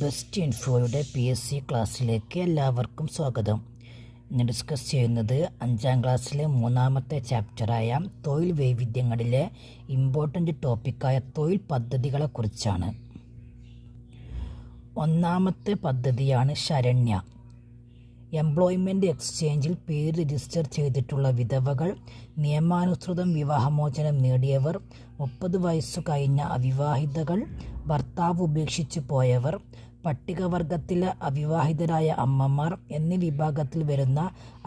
Best ഇൻഫോയുടെ PSC ക്ലാസ്സിലേക്ക് എല്ലാവർക്കും സ്വാഗതം. ഇന്ന് ഡിസ്കസ് ചെയ്യുന്നത് 5ാം ക്ലാസ്സിലെ 3ാമത്തെ ചാപ്റ്ററായ തൊഴിൽ വൈവിധ്യങ്ങളിലെ ഇമ്പോർട്ടൻ്റ് ടോപ്പിക്കായ തൊഴിൽ പദ്ധതികളെക്കുറിച്ചാണ്. 1ാമത്തെ പദ്ധതിയാണ് ശരണ്യ. എംപ്ലോയ്മെൻറ്റ് എക്സ്ചേഞ്ചിൽ പേര് രജിസ്റ്റർ ചെയ്തിട്ടുള്ള വിധവകൾ, നിയമാനുസൃതം വിവാഹമോചനം നേടിയവർ, 30 വയസ്സു കഴിഞ്ഞ അവിവാഹിതകൾ, ഭർത്താവ് ഉപേക്ഷിച്ചു പോയവർ, പട്ടികവർഗത്തിലെ അവിവാഹിതരായ അമ്മമാർ എന്നീ വിഭാഗത്തിൽ വരുന്ന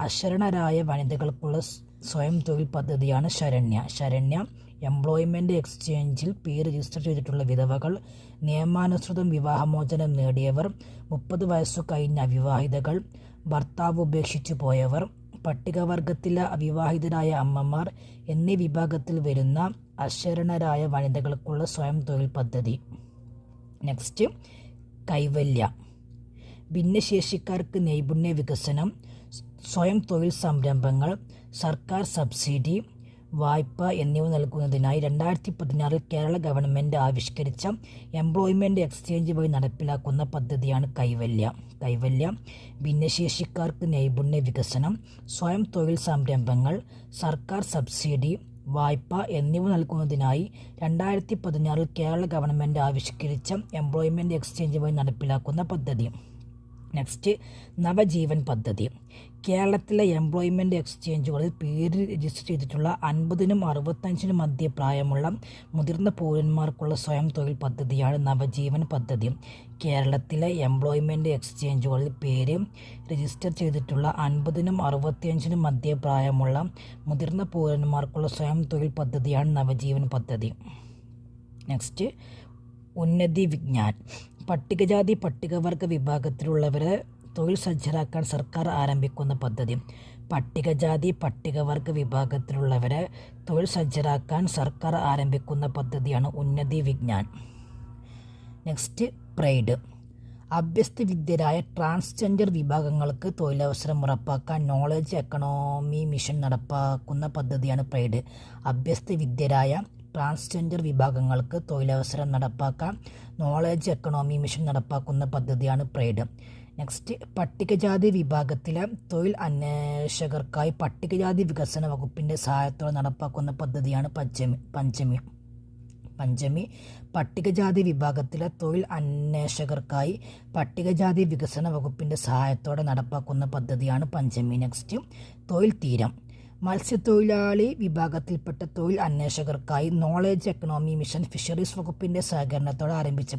അശരണരായ വനിതകൾക്കുള്ള സ്വയം തൊഴിൽ പദ്ധതിയാണ് ശരണ്യ. എംപ്ലോയ്മെൻറ്റ് എക്സ്ചേഞ്ചിൽ പേര് രജിസ്റ്റർ ചെയ്തിട്ടുള്ള വിധവകൾ, നിയമാനുസൃതം വിവാഹമോചനം നേടിയവർ, 30 വയസ്സു കഴിഞ്ഞ അവിവാഹിതകൾ, ഭർത്താവ് ഉപേക്ഷിച്ചു പോയവർ, പട്ടികവർഗത്തിലെ അവിവാഹിതരായ അമ്മമാർ എന്നീ വിഭാഗത്തിൽ വരുന്ന അശരണരായ വനിതകൾക്കുള്ള സ്വയം തൊഴിൽ പദ്ധതി. നെക്സ്റ്റ്, കൈവല്യ. ഭിന്നശേഷിക്കാർക്ക് നൈപുണ്യ വികസനം, സ്വയം തൊഴിൽ സംരംഭങ്ങൾ, സർക്കാർ സബ്സിഡി, വായ്പ എന്നിവ നൽകുന്നതിനായി 2016 കേരള ഗവൺമെൻറ് ആവിഷ്കരിച്ച എംപ്ലോയ്മെൻറ്റ് എക്സ്ചേഞ്ച് വഴി നടപ്പിലാക്കുന്ന പദ്ധതിയാണ് കൈവല്യ. ഭിന്നശേഷിക്കാർക്ക് നൈപുണ്യ വികസനം, സ്വയം തൊഴിൽ സംരംഭങ്ങൾ, സർക്കാർ സബ്സിഡി, വായ്പ എന്നിവ നൽകുന്നതിനായി 2016 കേരള ഗവൺമെൻറ് ആവിഷ്കരിച്ച എംപ്ലോയ്മെൻറ്റ് എക്സ്ചേഞ്ച് വഴി നടപ്പിലാക്കുന്ന പദ്ധതി. നെക്സ്റ്റ്, നവജീവൻ പദ്ധതി. കേരളത്തിലെ എംപ്ലോയ്മെൻറ്റ് എക്സ്ചേഞ്ചുകളിൽ പേര് രജിസ്റ്റർ ചെയ്തിട്ടുള്ള 50നും 65നും മധ്യ പ്രായമുള്ള മുതിർന്ന പൗരന്മാർക്കുള്ള സ്വയം തൊഴിൽ പദ്ധതിയാണ് നവജീവൻ പദ്ധതി. കേരളത്തിലെ എംപ്ലോയ്മെൻറ്റ് എക്സ്ചേഞ്ചുകളിൽ പേര് രജിസ്റ്റർ ചെയ്തിട്ടുള്ള 50നും 65നും മധ്യ പ്രായമുള്ള മുതിർന്ന പൗരന്മാർക്കുള്ള സ്വയം തൊഴിൽ പദ്ധതിയാണ് നവജീവൻ പദ്ധതി. നെക്സ്റ്റ്, ഉന്നതി വിജ്ഞാൻ. പട്ടികജാതി പട്ടികവർഗ വിഭാഗത്തിലുള്ളവരെ തൊഴിൽ സജ്ജരാക്കാൻ സർക്കാർ ആരംഭിക്കുന്ന പദ്ധതി. പട്ടികജാതി പട്ടികവർഗ വിഭാഗത്തിലുള്ളവരെ തൊഴിൽ സജ്ജരാക്കാൻ സർക്കാർ ആരംഭിക്കുന്ന പദ്ധതിയാണ് ഉന്നതി വിജ്ഞാൻ. Next, pride. അഭ്യസ്തവിദ്യരായ ട്രാൻസ്ജെൻഡർ വിഭാഗങ്ങൾക്ക് തൊഴിലവസരം ഉറപ്പാക്കാൻ നോളജ് എക്കണോമി മിഷൻ നടപ്പാക്കുന്ന പദ്ധതിയാണ് പ്രൈഡ്. അഭ്യസ്തവിദ്യരായ ട്രാൻസ്ജെൻഡർ വിഭാഗങ്ങൾക്ക് തൊഴിലവസരം നടപ്പാക്കാൻ നോളജ് എക്കണോമി മിഷൻ നടപ്പാക്കുന്ന പദ്ധതിയാണ് പ്രൈഡ്. നെക്സ്റ്റ്, പട്ടികജാതി വിഭാഗത്തിലെ തൊഴിൽ അന്വേഷകർക്കായി പട്ടികജാതി വികസന വകുപ്പിൻ്റെ സഹായത്തോടെ നടപ്പാക്കുന്ന പദ്ധതിയാണ് പഞ്ചമി. പട്ടികജാതി വിഭാഗത്തിലെ തൊഴിൽ അന്വേഷകർക്കായി പട്ടികജാതി വികസന വകുപ്പിൻ്റെ സഹായത്തോടെ നടപ്പാക്കുന്ന പദ്ധതിയാണ് പഞ്ചമി. നെക്സ്റ്റ്, തൊഴിൽ തീരം. മത്സ്യത്തൊഴിലാളി വിഭാഗത്തിൽപ്പെട്ട തൊഴിൽ അന്വേഷകർക്കായി നോളജ് എക്കണോമി മിഷൻ ഫിഷറീസ് വകുപ്പിൻ്റെ സഹകരണത്തോടെ ആരംഭിച്ച